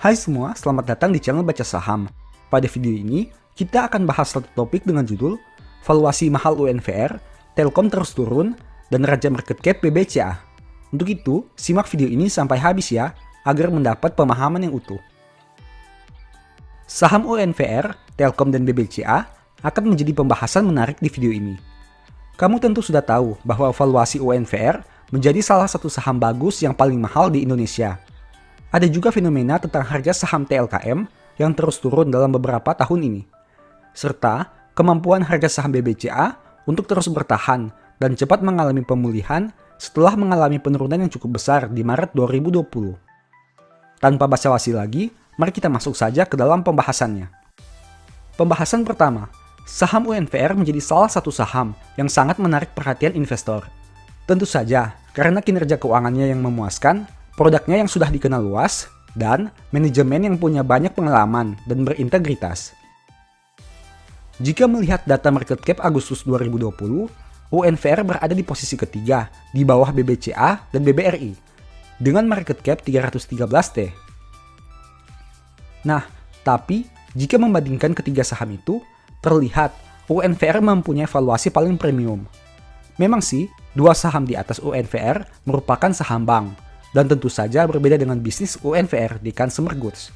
Hai semua, selamat datang di channel Baca Saham. Pada video ini, kita akan bahas satu topik dengan judul Valuasi mahal UNVR, Telkom terus turun, dan Raja Market Cap BBCA. Untuk itu, simak video ini sampai habis ya, agar mendapat pemahaman yang utuh. Saham UNVR, Telkom, dan BBCA akan menjadi pembahasan menarik di video ini. Kamu tentu sudah tahu bahwa valuasi UNVR menjadi salah satu saham bagus yang paling mahal di Indonesia. Ada juga fenomena tentang harga saham TLKM yang terus turun dalam beberapa tahun ini, serta kemampuan harga saham BBCA untuk terus bertahan dan cepat mengalami pemulihan setelah mengalami penurunan yang cukup besar di Maret 2020. Tanpa basa-basi lagi, mari kita masuk saja ke dalam pembahasannya. Pembahasan pertama, saham UNVR menjadi salah satu saham yang sangat menarik perhatian investor. Tentu saja, karena kinerja keuangannya yang memuaskan, produknya yang sudah dikenal luas, dan manajemen yang punya banyak pengalaman dan berintegritas. Jika melihat data market cap Agustus 2020, UNVR berada di posisi ketiga di bawah BBCA dan BBRI dengan market cap 313T. Nah, tapi jika membandingkan ketiga saham itu, terlihat UNVR mempunyai valuasi paling premium. Memang sih, dua saham di atas UNVR merupakan saham bank, dan tentu saja berbeda dengan bisnis UNVR di consumer goods.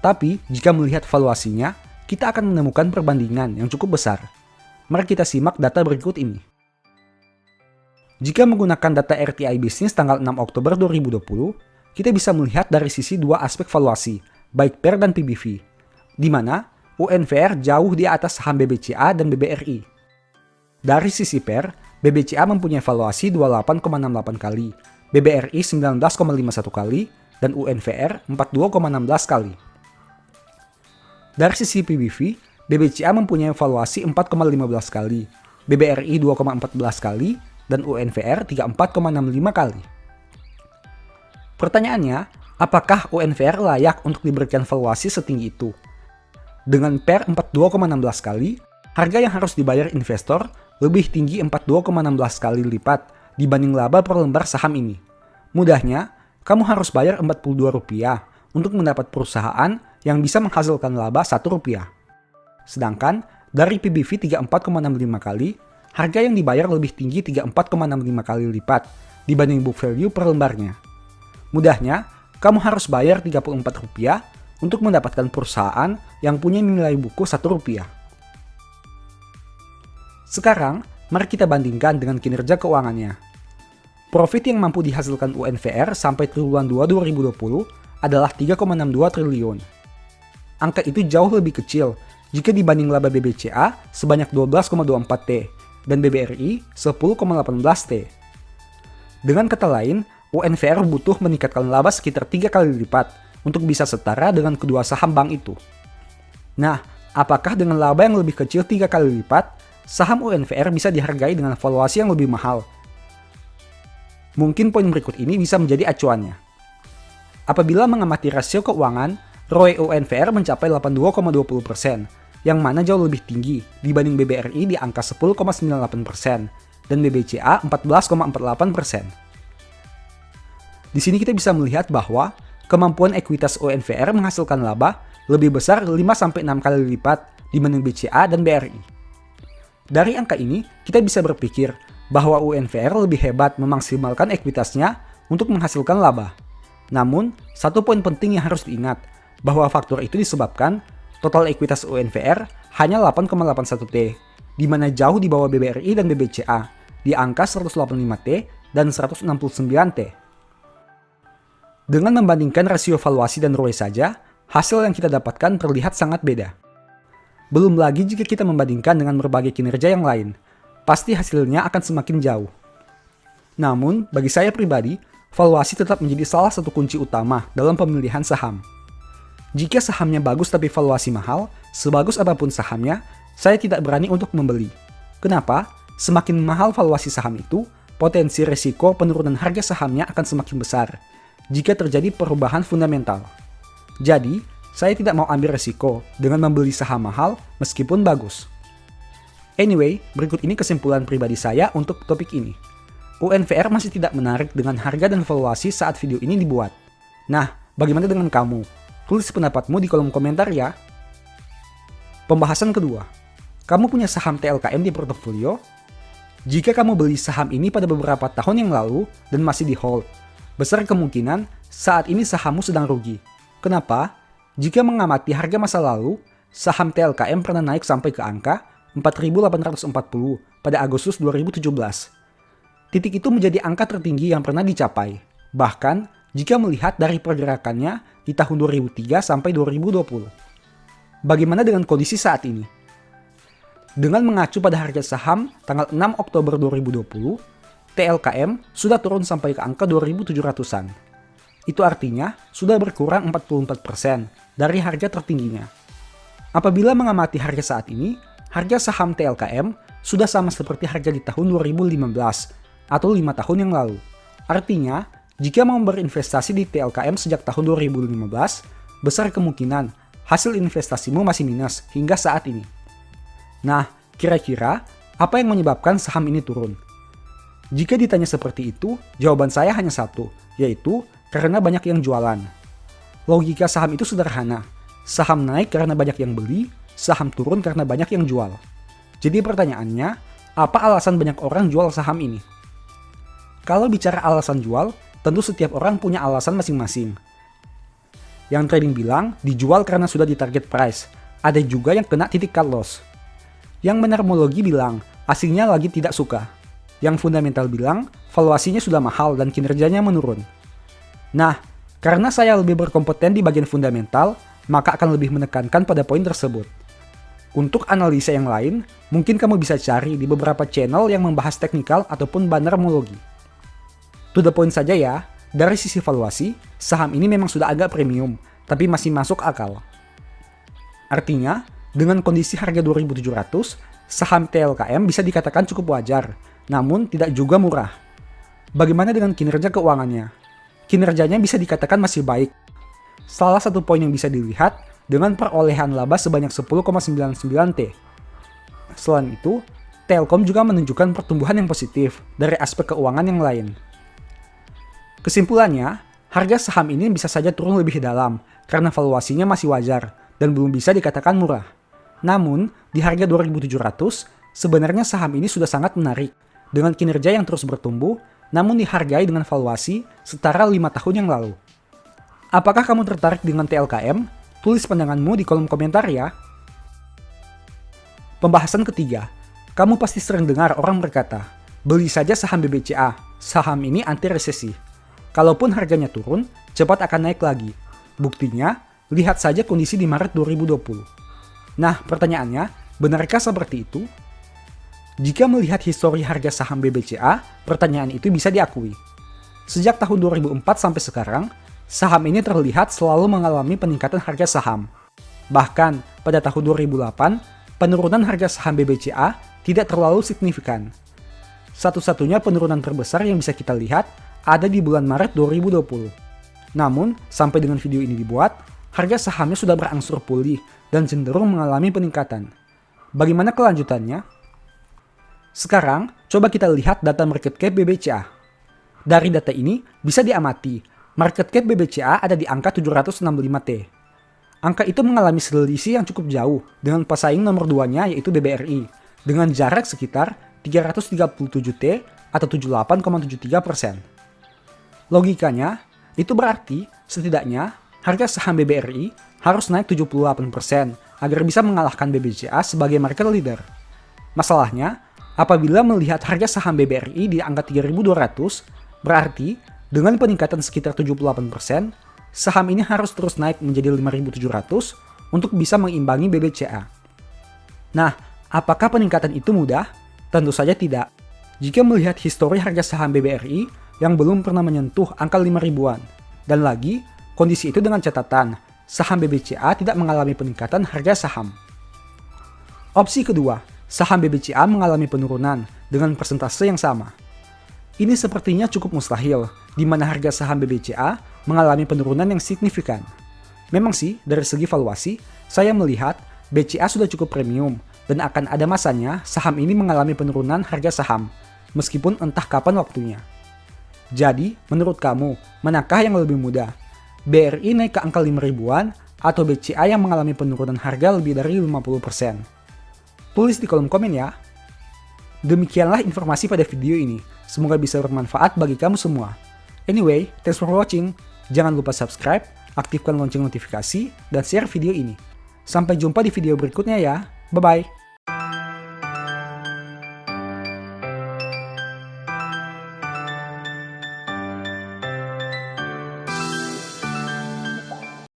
Tapi, jika melihat valuasinya, kita akan menemukan perbandingan yang cukup besar. Mari kita simak data berikut ini. Jika menggunakan data RTI Bisnis tanggal 6 Oktober 2020, kita bisa melihat dari sisi dua aspek valuasi, baik PER dan PBV, di mana UNVR jauh di atas saham BBCA dan BBRI. Dari sisi PER, BBCA mempunyai valuasi 28,68 kali, BBRI 19,51 kali, dan UNVR 42,16 kali. Dari sisi PBV, BBCA mempunyai valuasi 4,15 kali, BBRI 2,14 kali, dan UNVR 34,65 kali. Pertanyaannya, apakah UNVR layak untuk diberikan valuasi setinggi itu? Dengan PER 42,16 kali, harga yang harus dibayar investor lebih tinggi 42,16 kali lipat dibanding laba per lembar saham ini. Mudahnya, kamu harus bayar Rp42 untuk mendapat perusahaan yang bisa menghasilkan laba Rp1. Sedangkan dari PBV 34,65 kali, harga yang dibayar lebih tinggi 34,65 kali lipat dibanding book value per lembarnya. Mudahnya, kamu harus bayar Rp34 untuk mendapatkan perusahaan yang punya nilai buku Rp1. Sekarang, mari kita bandingkan dengan kinerja keuangannya. Profit yang mampu dihasilkan UNVR sampai triwulan 2 2020 adalah 3,62 triliun. Angka itu jauh lebih kecil jika dibanding laba BBCA sebanyak 12,24T dan BBRI 10,18T. Dengan kata lain, UNVR butuh meningkatkan laba sekitar 3 kali lipat untuk bisa setara dengan kedua saham bank itu. Nah, apakah dengan laba yang lebih kecil 3 kali lipat, saham UNVR bisa dihargai dengan valuasi yang lebih mahal? Mungkin poin berikut ini bisa menjadi acuannya. Apabila mengamati rasio keuangan, ROE UNVR mencapai 82,20%, yang mana jauh lebih tinggi dibanding BBRI di angka 10,98% dan BBCA 14,48%. Di sini kita bisa melihat bahwa kemampuan ekuitas UNVR menghasilkan laba lebih besar 5-6 kali lipat dibanding BCA dan BRI. Dari angka ini, kita bisa berpikir bahwa UNVR lebih hebat memaksimalkan ekuitasnya untuk menghasilkan laba. Namun, satu poin penting yang harus diingat, bahwa faktor itu disebabkan total ekuitas UNVR hanya 8,81T, di mana jauh di bawah BBRI dan BBCA, di angka 185T dan 169T. Dengan membandingkan rasio valuasi dan ROE saja, hasil yang kita dapatkan terlihat sangat beda. Belum lagi jika kita membandingkan dengan berbagai kinerja yang lain, pasti hasilnya akan semakin jauh. Namun, bagi saya pribadi, valuasi tetap menjadi salah satu kunci utama dalam pemilihan saham. Jika sahamnya bagus tapi valuasi mahal, sebagus apapun sahamnya, saya tidak berani untuk membeli. Kenapa? Semakin mahal valuasi saham itu, potensi resiko penurunan harga sahamnya akan semakin besar jika terjadi perubahan fundamental. Jadi, saya tidak mau ambil resiko dengan membeli saham mahal meskipun bagus. Anyway, berikut ini kesimpulan pribadi saya untuk topik ini. UNVR masih tidak menarik dengan harga dan valuasi saat video ini dibuat. Nah, bagaimana dengan kamu? Tulis pendapatmu di kolom komentar ya. Pembahasan kedua, kamu punya saham TLKM di portofolio? Jika kamu beli saham ini pada beberapa tahun yang lalu dan masih di hold, besar kemungkinan saat ini sahammu sedang rugi. Kenapa? Jika mengamati harga masa lalu, saham TLKM pernah naik sampai ke angka 4.840 pada Agustus 2017. Titik itu menjadi angka tertinggi yang pernah dicapai. Bahkan, jika melihat dari pergerakannya di tahun 2003 sampai 2020. Bagaimana dengan kondisi saat ini? Dengan mengacu pada harga saham tanggal 6 Oktober 2020, TLKM sudah turun sampai ke angka 2.700-an. Itu artinya sudah berkurang 44% dari harga tertingginya. Apabila mengamati harga saat ini, harga saham TLKM sudah sama seperti harga di tahun 2015 atau 5 tahun yang lalu. Artinya, jika mau berinvestasi di TLKM sejak tahun 2015, besar kemungkinan hasil investasimu masih minus hingga saat ini. Nah, kira-kira apa yang menyebabkan saham ini turun? Jika ditanya seperti itu, jawaban saya hanya satu, yaitu karena banyak yang jualan. Logika saham itu sederhana. Saham naik karena banyak yang beli, saham turun karena banyak yang jual. Jadi pertanyaannya, apa alasan banyak orang jual saham ini? Kalau bicara alasan jual, tentu setiap orang punya alasan masing-masing. Yang trading bilang dijual karena sudah di target price. Ada juga yang kena titik cut loss. Yang menermologi bilang asingnya lagi tidak suka. Yang fundamental bilang valuasinya sudah mahal dan kinerjanya menurun. Nah, karena saya lebih berkompeten di bagian fundamental, maka akan lebih menekankan pada poin tersebut. Untuk analisa yang lain, mungkin kamu bisa cari di beberapa channel yang membahas teknikal ataupun bannermologi. To the point saja ya, dari sisi valuasi, saham ini memang sudah agak premium, tapi masih masuk akal. Artinya, dengan kondisi harga 2.700, saham TLKM bisa dikatakan cukup wajar, namun tidak juga murah. Bagaimana dengan kinerja keuangannya? Kinerjanya bisa dikatakan masih baik. Salah satu poin yang bisa dilihat dengan perolehan laba sebanyak 10,99 T. Selain itu, Telkom juga menunjukkan pertumbuhan yang positif dari aspek keuangan yang lain. Kesimpulannya, harga saham ini bisa saja turun lebih dalam karena valuasinya masih wajar dan belum bisa dikatakan murah. Namun, di harga 2.700, sebenarnya saham ini sudah sangat menarik dengan kinerja yang terus bertumbuh, namun dihargai dengan valuasi setara 5 tahun yang lalu. Apakah kamu tertarik dengan TLKM? Tulis pandanganmu di kolom komentar ya. Pembahasan ketiga, kamu pasti sering dengar orang berkata, beli saja saham BBCA, saham ini anti resesi. Kalaupun harganya turun, cepat akan naik lagi. Buktinya, lihat saja kondisi di Maret 2020. Nah, pertanyaannya, benarkah seperti itu? Jika melihat histori harga saham BBCA, pertanyaan itu bisa diakui. Sejak tahun 2004 sampai sekarang, saham ini terlihat selalu mengalami peningkatan harga saham. Bahkan, pada tahun 2008, penurunan harga saham BBCA tidak terlalu signifikan. Satu-satunya penurunan terbesar yang bisa kita lihat ada di bulan Maret 2020. Namun, sampai dengan video ini dibuat, harga sahamnya sudah berangsur pulih dan cenderung mengalami peningkatan. Bagaimana kelanjutannya? Sekarang, coba kita lihat data market cap BBCA. Dari data ini, bisa diamati, market cap BBCA ada di angka 765 T. Angka itu mengalami selisih yang cukup jauh dengan pesaing nomor 2-nya yaitu BBRI, dengan jarak sekitar 337 T atau 78,73%. Logikanya, itu berarti setidaknya harga saham BBRI harus naik 78% agar bisa mengalahkan BBCA sebagai market leader. Masalahnya, apabila melihat harga saham BBRI di angka 3.200, berarti dengan peningkatan sekitar 78%, saham ini harus terus naik menjadi 5.700 untuk bisa mengimbangi BBCA. Nah, apakah peningkatan itu mudah? Tentu saja tidak. Jika melihat histori harga saham BBRI yang belum pernah menyentuh angka 5.000-an. Dan lagi, kondisi itu dengan catatan, saham BBCA tidak mengalami peningkatan harga saham. Opsi kedua, saham BBCA mengalami penurunan dengan persentase yang sama. Ini sepertinya cukup mustahil, di mana harga saham BBCA mengalami penurunan yang signifikan. Memang sih, dari segi valuasi, saya melihat BCA sudah cukup premium, dan akan ada masanya saham ini mengalami penurunan harga saham, meskipun entah kapan waktunya. Jadi, menurut kamu, manakah yang lebih mudah? BRI naik ke angka 5 ribuan, atau BCA yang mengalami penurunan harga lebih dari 50%. Tulis di kolom komen ya. Demikianlah informasi pada video ini. Semoga bisa bermanfaat bagi kamu semua. Anyway, thanks for watching. Jangan lupa subscribe, aktifkan lonceng notifikasi, dan share video ini. Sampai jumpa di video berikutnya ya. Bye-bye.